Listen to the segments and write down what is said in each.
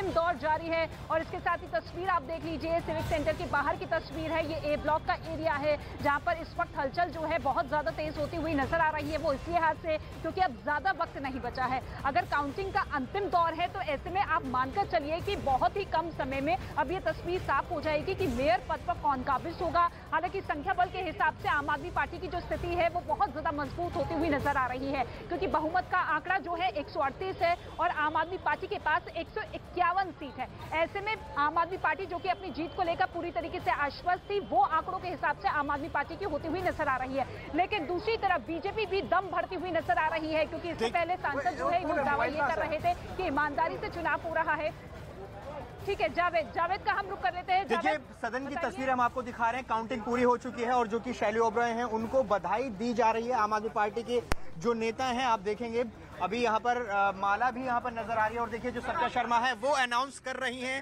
अंतिम दौर जारी है। और इसके साथ ही तस्वीर आप देख लीजिए, सिविक सेंटर के बाहर की तस्वीर है। ये ए ब्लॉक का एरिया है जहां पर इस वक्त हलचल जो है बहुत ज्यादा तेज होती हुई नजर आ रही है। वो इसलिए हाथ से क्योंकि अब ज्यादा वक्त नहीं बचा है। अगर काउंटिंग का अंतिम दौर है तो ऐसे में आप मानकर चलिए कि बहुत ही कम समय में अब ये तस्वीर साफ हो जाएगी कि मेयर पद पर कौन काबिज होगा। हालांकि संख्या बल के हिसाब से आम आदमी पार्टी की जो स्थिति है वो बहुत ज्यादा मजबूत होती हुई नजर आ रही है, क्योंकि बहुमत का आंकड़ा जो है 138 है और आम आदमी पार्टी के पास 151 सीट है। ऐसे में आम आदमी पार्टी जो कि अपनी जीत को लेकर पूरी तरीके से आश्वस्त थी, वो आंकड़ों के हिसाब से आम आदमी पार्टी की होती हुई नजर आ रही है। लेकिन दूसरी तरफ बीजेपी भी दम भरती हुई नजर आ रही है, क्योंकि इससे पहले सांसद जो है वो दावा ये कर रहे थे कि ईमानदारी से चुनाव हो रहा है। ठीक है, जावेद का हम रुख कर लेते हैं। देखिए, सदन की तस्वीर हम आपको दिखा रहे हैं। काउंटिंग पूरी हो चुकी है और जो कि शैली ओबरॉय हैं उनको बधाई दी जा रही है। आम आदमी पार्टी के जो नेता हैं, आप देखेंगे अभी यहाँ पर माला भी यहाँ पर नजर आ रही है। और देखिए जो सत्या शर्मा है वो अनाउंस कर रही हैं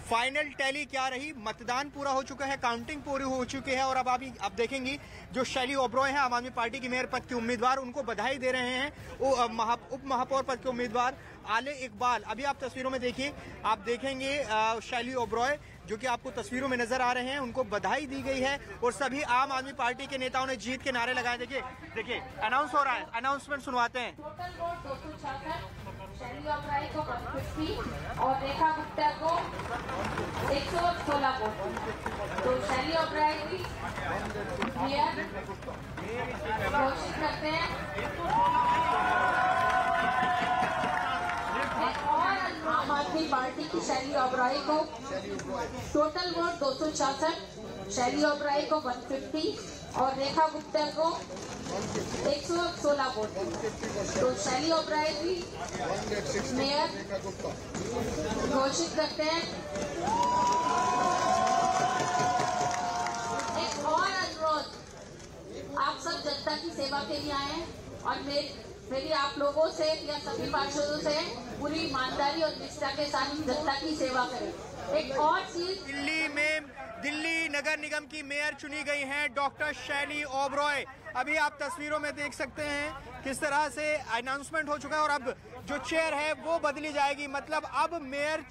फाइनल टैली क्या रही। मतदान पूरा हो चुका है, काउंटिंग पूरी हो चुकी है और अब आप देखेंगी जो शैली ओबरॉय है आम आदमी पार्टी की मेयर पद की उम्मीदवार, उनको बधाई दे रहे हैं उप महापौर पद के उम्मीदवार आले इकबाल। अभी आप तस्वीरों में देखिए, आप देखेंगे शैली ओबरॉय जो कि आपको तस्वीरों में नजर आ रहे हैं, उनको बधाई दी गई है और सभी आम आदमी पार्टी के नेताओं ने जीत के नारे लगाए। देखिए अनाउंस हो रहा है, अनाउंसमेंट सुनवाते हैं। टोटल वोट 266, शैली ओबरॉय को 150 और रेखा गुप्ता को 116 वोट। तो शैली ओबरॉय की मेयर घोषित करते हैं। और आम आदमी पार्टी की शैली ओबरॉय को टोटल वोट 266, शैली ओबरॉय को 150 और रेखा गुप्ता को 116 वोट। तो शैली ओबरॉय की मेयर घोषित करते हैं। एक और अनुरोध, आप सब जनता की सेवा के लिए आए हैं और मेरी आप लोगों से या सभी पार्षदों से पूरी ईमानदारी और निष्ठा के साथ जनता की सेवा करें। एक और चीज, दिल्ली नगर निगम की मेयर चुनी गई हैं डॉक्टर शैली ओबरॉय। अभी आप तस्वीरों में देख सकते हैं किस तरह से अनाउंसमेंट हो चुका है और अब जो चेयर है वो बदली जाएगी। मतलब अब मेयर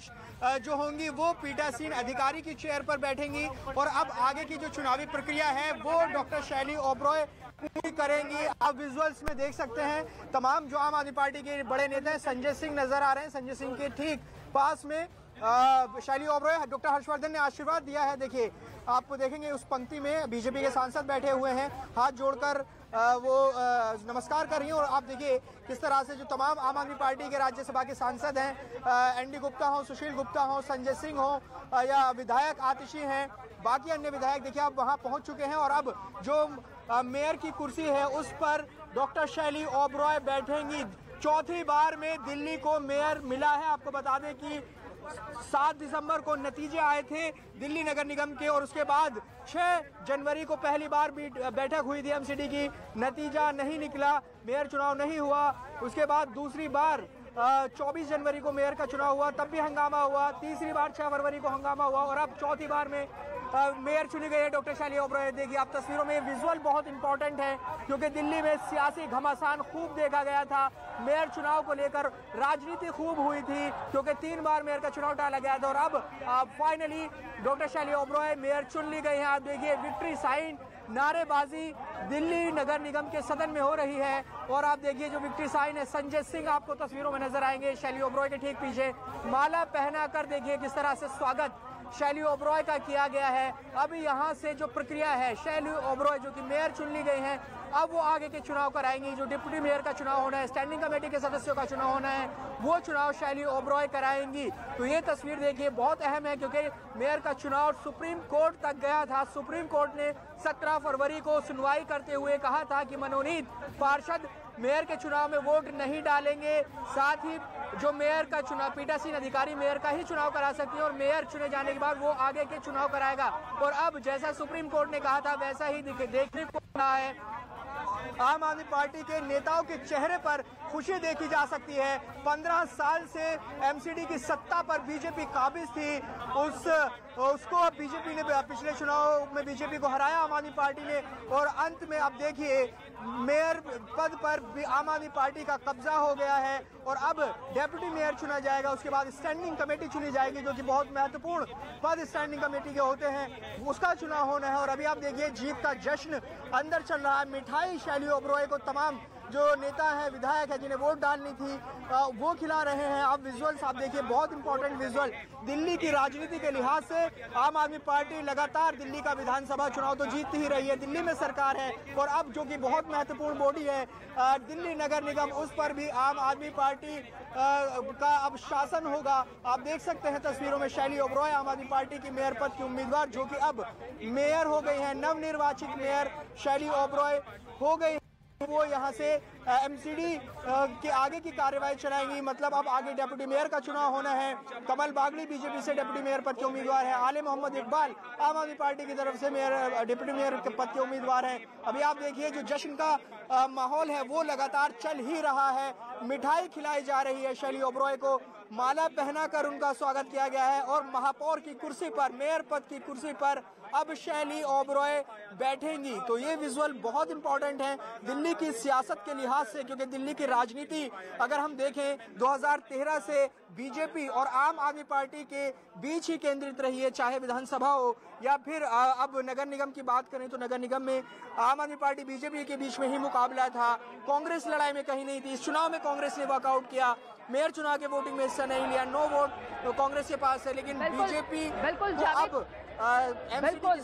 जो होंगी वो पीठासीन अधिकारी की चेयर पर बैठेंगी और अब आगे की जो चुनावी प्रक्रिया है वो डॉक्टर शैली ओबरॉय पूरी करेंगी। आप विजुअल्स में देख सकते हैं तमाम जो आम आदमी पार्टी के बड़े नेता हैं, संजय सिंह नजर आ रहे हैं। संजय सिंह के ठीक पास में शैली ओबरॉय, डॉक्टर हर्षवर्धन ने आशीर्वाद दिया है। देखिए, आप देखेंगे उस पंक्ति में बीजेपी के सांसद बैठे हुए हैं, हाथ जोड़कर वो नमस्कार कर रही हैं। और आप देखिए किस तरह से जो तमाम आम आदमी पार्टी के राज्यसभा के सांसद हैं, एनडी गुप्ता हो, सुशील गुप्ता हो, संजय सिंह हो या विधायक आतिशी हैं, बाकी अन्य विधायक देखिए आप वहां पहुंच चुके हैं। और अब जो मेयर की कुर्सी है उस पर डॉक्टर शैली ओबरॉय बैठेंगी। चौथी बार में दिल्ली को मेयर मिला है। आपको बता दें कि 7 दिसंबर को नतीजे आए थे दिल्ली नगर निगम के और उसके बाद 6 जनवरी को पहली बार भी बैठक हुई थी एमसीडी की, नतीजा नहीं निकला, मेयर चुनाव नहीं हुआ। उसके बाद दूसरी बार 24 जनवरी को मेयर का चुनाव हुआ, तब भी हंगामा हुआ। तीसरी बार 6 फरवरी को हंगामा हुआ और अब चौथी बार में मेयर चुनी गई है डॉक्टर शैली ओबरॉय। देखिए आप तस्वीरों में, विजुअल बहुत इंपॉर्टेंट है क्योंकि दिल्ली में सियासी घमासान खूब देखा गया था। मेयर चुनाव को लेकर राजनीति खूब हुई थी क्योंकि 3 बार मेयर का चुनाव टाला गया था और अब फाइनली डॉक्टर शैली ओबरॉय मेयर चुन ली गई है। आप देखिए विक्ट्री साइन, नारेबाजी दिल्ली नगर निगम के सदन में हो रही है और आप देखिए जो विक्ट्री साइन है, संजय सिंह आपको तस्वीरों में नजर आएंगे शैली ओबरॉय के ठीक पीछे। माला पहना कर देखिए किस तरह से स्वागत शैली ओबरॉय का किया गया है। अब यहाँ से जो प्रक्रिया है, शैली ओबरॉय जो कि मेयर चुन ली गई हैं, अब वो आगे के चुनाव कराएंगी। जो डिप्टी मेयर का चुनाव होना है, स्टैंडिंग कमेटी के सदस्यों का चुनाव होना है, वो चुनाव शैली ओबरॉय कराएंगी। तो ये तस्वीर देखिए बहुत अहम है क्योंकि मेयर का चुनाव सुप्रीम कोर्ट तक गया था। सुप्रीम कोर्ट ने 17 फरवरी को सुनवाई करते हुए कहा था कि मनोनीत पार्षद मेयर के चुनाव में वोट नहीं डालेंगे। साथ ही जो मेयर का चुनाव, पीठासीन अधिकारी मेयर का ही चुनाव करा सकती है और मेयर चुने जाने के बाद वो आगे के चुनाव कराएगा। और अब जैसा सुप्रीम कोर्ट ने कहा था वैसा ही देखने को मिला है। आम आदमी पार्टी के नेताओं के चेहरे पर खुशी देखी जा सकती है। 15 साल से एमसीडी की सत्ता पर बीजेपी काबिज थी, उसको बीजेपी ने पिछले चुनाव में बीजेपी को हराया आम आदमी पार्टी ने, और अंत में अब देखिए मेयर पद पर आम आदमी पार्टी का कब्जा हो गया है और अब डेप्यूटी मेयर चुना जाएगा। उसके बाद स्टैंडिंग कमेटी चुनी जाएगी, जो कि बहुत महत्वपूर्ण पद स्टैंडिंग कमेटी के होते हैं, उसका चुनाव होना है। और अभी आप देखिए जीत का जश्न अंदर चल रहा है। मिठाई शैली ओबरॉय को तमाम जो नेता है, विधायक है, जिन्हें वोट डालनी थी, वो खिला रहे हैं। आप विजुअल्स आप देखिए, बहुत इंपॉर्टेंट विजुअल। दिल्ली की राजनीति के लिहाज से आम आदमी पार्टी लगातार दिल्ली का विधानसभा चुनाव तो जीतती ही रही है, दिल्ली में सरकार है, और अब जो कि बहुत महत्वपूर्ण बॉडी है दिल्ली नगर निगम, उस पर भी आम आदमी पार्टी का अब शासन होगा। आप देख सकते हैं तस्वीरों में शैली ओबरॉय आम आदमी पार्टी की मेयर पद की उम्मीदवार, जो कि अब मेयर हो गई है, नवनिर्वाचित मेयर शैली ओबरॉय हो गई। वो यहाँ से एमसीडी के आगे की कार्यवाही चलाएंगी, मतलब अब आगे डेप्यूटी मेयर का चुनाव होना है। कमल बागड़ी बीजेपी से डेप्यूटी मेयर पद के उम्मीदवार है, आले मोहम्मद इकबाल आम आदमी पार्टी की तरफ से डेप्यूटी मेयर के पद के उम्मीदवार हैं। अभी आप देखिए जो जश्न का माहौल है वो लगातार चल ही रहा है। मिठाई खिलाई जा रही है, शैली ओबरॉय को माला पहनाकर उनका स्वागत किया गया है, और महापौर की कुर्सी पर, मेयर पद की कुर्सी पर अब शैली ओबरॉय बैठेंगी। तो ये विजुअल बहुत इंपॉर्टेंट है दिल्ली की सियासत के लिहाज से, क्योंकि दिल्ली की राजनीति अगर हम देखें 2013 से बीजेपी और आम आदमी पार्टी के बीच ही केंद्रित रही है, चाहे विधानसभा हो या फिर अब नगर निगम की बात करें तो नगर निगम में आम आदमी पार्टी बीजेपी के बीच में ही मुकाबला था। कांग्रेस लड़ाई में कहीं नहीं थी। इस चुनाव में कांग्रेस ने वॉकआउट किया, मेयर चुनाव के वोटिंग में हिस्सा नहीं लिया, 9 वोट तो कांग्रेस के पास है, लेकिन बीजेपी बिल्कुल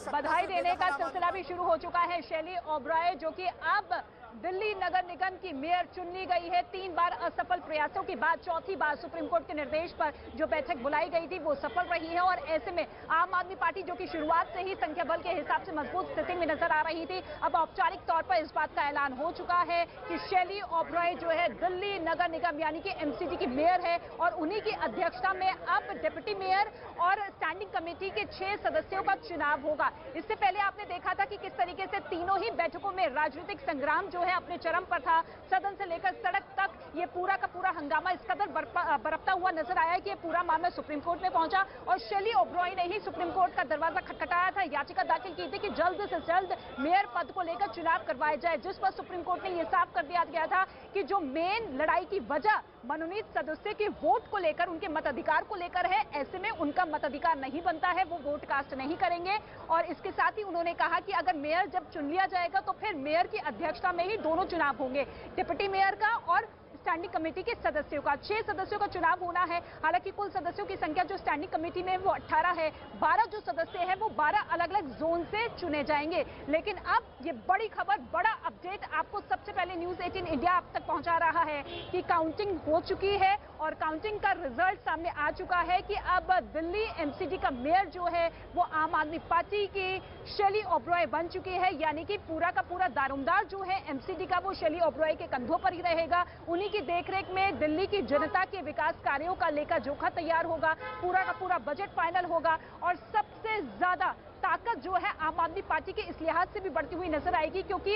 बधाई देने का सिलसिला भी शुरू हो चुका है। शैली ओबरॉय जो कि अब दिल्ली नगर निगम की मेयर चुन ली गई है। 3 बार असफल प्रयासों के बाद चौथी बार सुप्रीम कोर्ट के निर्देश पर जो बैठक बुलाई गई थी वो सफल रही है, और ऐसे में आम आदमी पार्टी जो कि शुरुआत से ही संख्या बल के हिसाब से मजबूत स्थिति में नजर आ रही थी, अब औपचारिक तौर पर इस बात का ऐलान हो चुका है कि शैली ओबरॉय जो है दिल्ली नगर निगम यानी कि एमसीडी की मेयर है, और उन्हीं की अध्यक्षता में अब डिप्टी मेयर और स्टैंडिंग कमेटी के 6 सदस्यों का चुनाव होगा। इससे पहले आपने देखा था कि किस तरीके से तीनों ही बैठकों में राजनीतिक संग्राम जो है अपने चरम पर था। सदन से लेकर सड़क तक ये पूरा का पूरा हंगामा इस कदर बरपता हुआ नजर आया कि ये पूरा मामला सुप्रीम कोर्ट में पहुंचा, और शैली ओबरॉय ने ही सुप्रीम कोर्ट का दरवाजा खटखटाया था, याचिका दाखिल की थी कि जल्द से जल्द मेयर पद को लेकर चुनाव करवाया जाए, जिस पर सुप्रीम कोर्ट ने यह साफ कर दिया गया था कि जो मेन लड़ाई की वजह मनोनीत सदस्य के वोट को लेकर, उनके मताधिकार को लेकर है, ऐसे में उनका मताधिकार नहीं बनता है, वो वोट कास्ट नहीं करेंगे। और इसके साथ ही उन्होंने कहा कि अगर मेयर जब चुन लिया जाएगा तो फिर मेयर की अध्यक्षता में ही दोनों चुनाव होंगे, डिप्टी मेयर का और स्टैंडिंग कमेटी के सदस्यों का। 6 सदस्यों का चुनाव होना है। हालांकि कुल सदस्यों की संख्या जो स्टैंडिंग कमेटी में वो 18 है, 12 जो सदस्य हैं वो 12 अलग अलग जोन से चुने जाएंगे। लेकिन अब ये बड़ी खबर, बड़ा अपडेट आपको सबसे पहले न्यूज 18 इंडिया आप तक पहुंचा रहा है कि काउंटिंग हो चुकी है, और काउंटिंग का रिजल्ट सामने आ चुका है कि अब दिल्ली एमसीडी का मेयर जो है वो आम आदमी पार्टी की शैली ओबरॉय बन चुकी है, यानी कि पूरा का पूरा दारोमदार जो है एमसीडी का वो शैली ओबरॉय के कंधों पर ही रहेगा। उन्हीं की देखरेख में दिल्ली की जनता के विकास कार्यों का लेखा जोखा तैयार होगा, पूरा का पूरा बजट फाइनल होगा, और सबसे ज्यादा ताकत जो है आम आदमी पार्टी के इस लिहाज से भी बढ़ती हुई नजर आएगी क्योंकि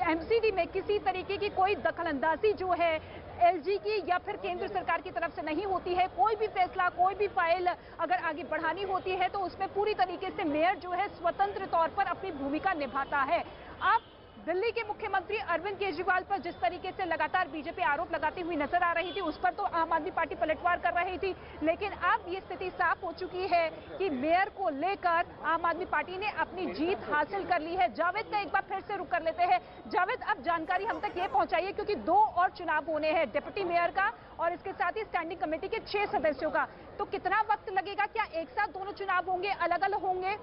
एमसीडी में किसी तरीके की कोई दखलंदाजी जो है एलजी की या फिर केंद्र सरकार की तरफ से नहीं होती है। कोई भी फैसला, कोई भी फाइल अगर आगे बढ़ानी होती है तो उसमें पूरी तरीके से मेयर जो है स्वतंत्र तौर पर अपनी भूमिका निभाता है। आप दिल्ली के मुख्यमंत्री अरविंद केजरीवाल पर जिस तरीके से लगातार बीजेपी आरोप लगाती हुई नजर आ रही थी, उस पर तो आम आदमी पार्टी पलटवार कर रही थी, लेकिन अब ये स्थिति साफ हो चुकी है कि मेयर को लेकर आम आदमी पार्टी ने अपनी जीत हासिल कर ली है। जावेद का एक बार फिर से रुक कर लेते हैं। जावेद, अब जानकारी हम तक ये पहुंचाइए क्योंकि 2 और चुनाव होने हैं, डिप्टी मेयर का और इसके साथ ही स्टैंडिंग कमेटी के 6 सदस्यों का। तो कितना वक्त लगेगा? क्या एक साथ दोनों चुनाव होंगे, अलग अलग होंगे?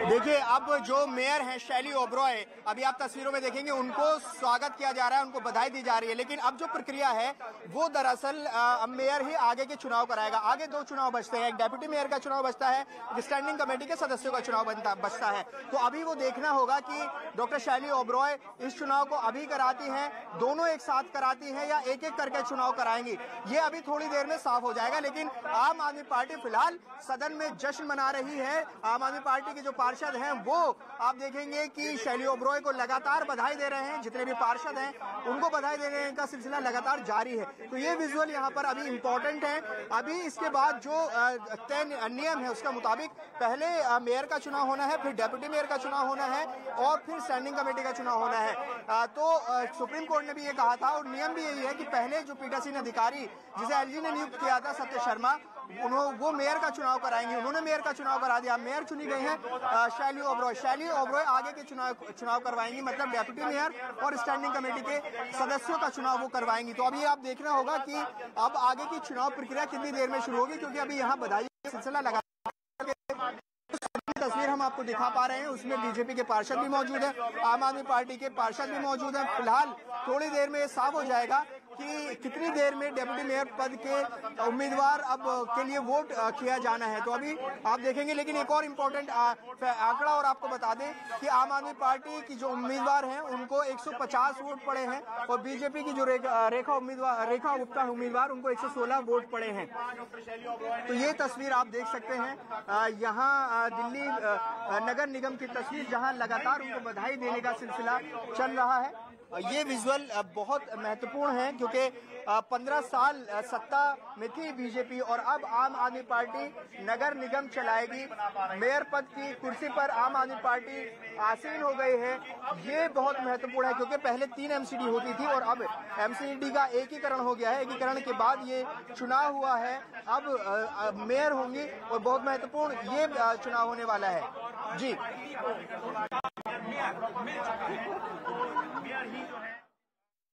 देखिए, अब जो मेयर हैं शैली ओबरॉय, अभी आप तस्वीरों में देखेंगे उनको स्वागत किया जा रहा है, उनको बधाई दी जा रही है, लेकिन अब जो प्रक्रिया है वो दरअसल अब मेयर ही आगे के चुनाव कराएगा। आगे 2 चुनाव बचते हैं, एक डेप्यूटी मेयर का चुनाव बचता है, एक स्टैंडिंग कमेटी के सदस्यों का चुनाव बचता है। तो अभी वो देखना होगा कि डॉक्टर शैली ओबरॉय इस चुनाव को अभी कराती हैं, दोनों एक साथ कराती हैं, या एक एक करके चुनाव कराएंगी, ये अभी थोड़ी देर में साफ हो जाएगा। लेकिन आम आदमी पार्टी फिलहाल सदन में जश्न मना रही है। आम आदमी पार्टी के जो पार्षद हैं वो आप देखेंगे कि शैली ओबरॉय को लगातार बधाई दे रहे हैं। जितने भी पार्षद हैं उनको बधाई देने का सिलसिला लगातार जारी है। तो ये विजुअल यहाँ पर अभी इम्पोर्टेंट है। अभी इसके बाद जो तय नियम है उसका मुताबिक पहले मेयर का चुनाव होना है, फिर डेप्यूटी मेयर का चुनाव होना है और फिर स्टैंडिंग कमेटी का चुनाव होना है। तो सुप्रीम कोर्ट ने भी ये कहा था और नियम भी यही है कि पहले जो पीठासीन अधिकारी जिसे एलजी ने नियुक्त किया था सत्य शर्मा, वो मेयर का चुनाव कराएंगे। उन्होंने मेयर का चुनाव करा दिया। मेयर चुनी गई हैं शैली ओबरॉय। शैली ओबरॉय आगे के चुनाव करवाएंगी, मतलब डेप्यूटी मेयर और स्टैंडिंग कमेटी के सदस्यों का चुनाव वो करवाएंगी। तो अभी आप देखना होगा कि अब आगे की चुनाव प्रक्रिया कितनी देर में शुरू होगी, क्योंकि अभी यहाँ बधाई का सिलसिला लगा। तस्वीर हम आपको दिखा पा रहे हैं उसमें बीजेपी के पार्षद भी मौजूद है, आम आदमी पार्टी के पार्षद भी मौजूद हैं। फिलहाल थोड़ी देर में साफ हो जाएगा कि कितनी देर में डेप्यूटी मेयर पद के उम्मीदवार अब के लिए वोट किया जाना है। तो अभी आप देखेंगे। लेकिन एक और इम्पोर्टेंट आंकड़ा और आपको बता दें कि आम आदमी पार्टी की जो उम्मीदवार हैं उनको 150 वोट पड़े हैं और बीजेपी की जो रेखा गुप्ता उम्मीदवार उनको 116 वोट पड़े हैं। तो ये तस्वीर आप देख सकते हैं यहाँ दिल्ली नगर निगम की तस्वीर, जहाँ लगातार उनको बधाई देने का सिलसिला चल रहा है। ये विजुअल बहुत महत्वपूर्ण है क्योंकि 15 साल सत्ता में थी बीजेपी और अब आम आदमी पार्टी नगर निगम चलाएगी। मेयर पद की कुर्सी पर आम आदमी पार्टी आसीन हो गई है। ये बहुत महत्वपूर्ण है क्योंकि पहले 3 एमसीडी होती थी और अब एमसीडी का एकीकरण हो गया है। एकीकरण के बाद ये चुनाव हुआ है। अब मेयर होंगी और बहुत महत्वपूर्ण ये चुनाव होने वाला है। जी, मेयर ही जो है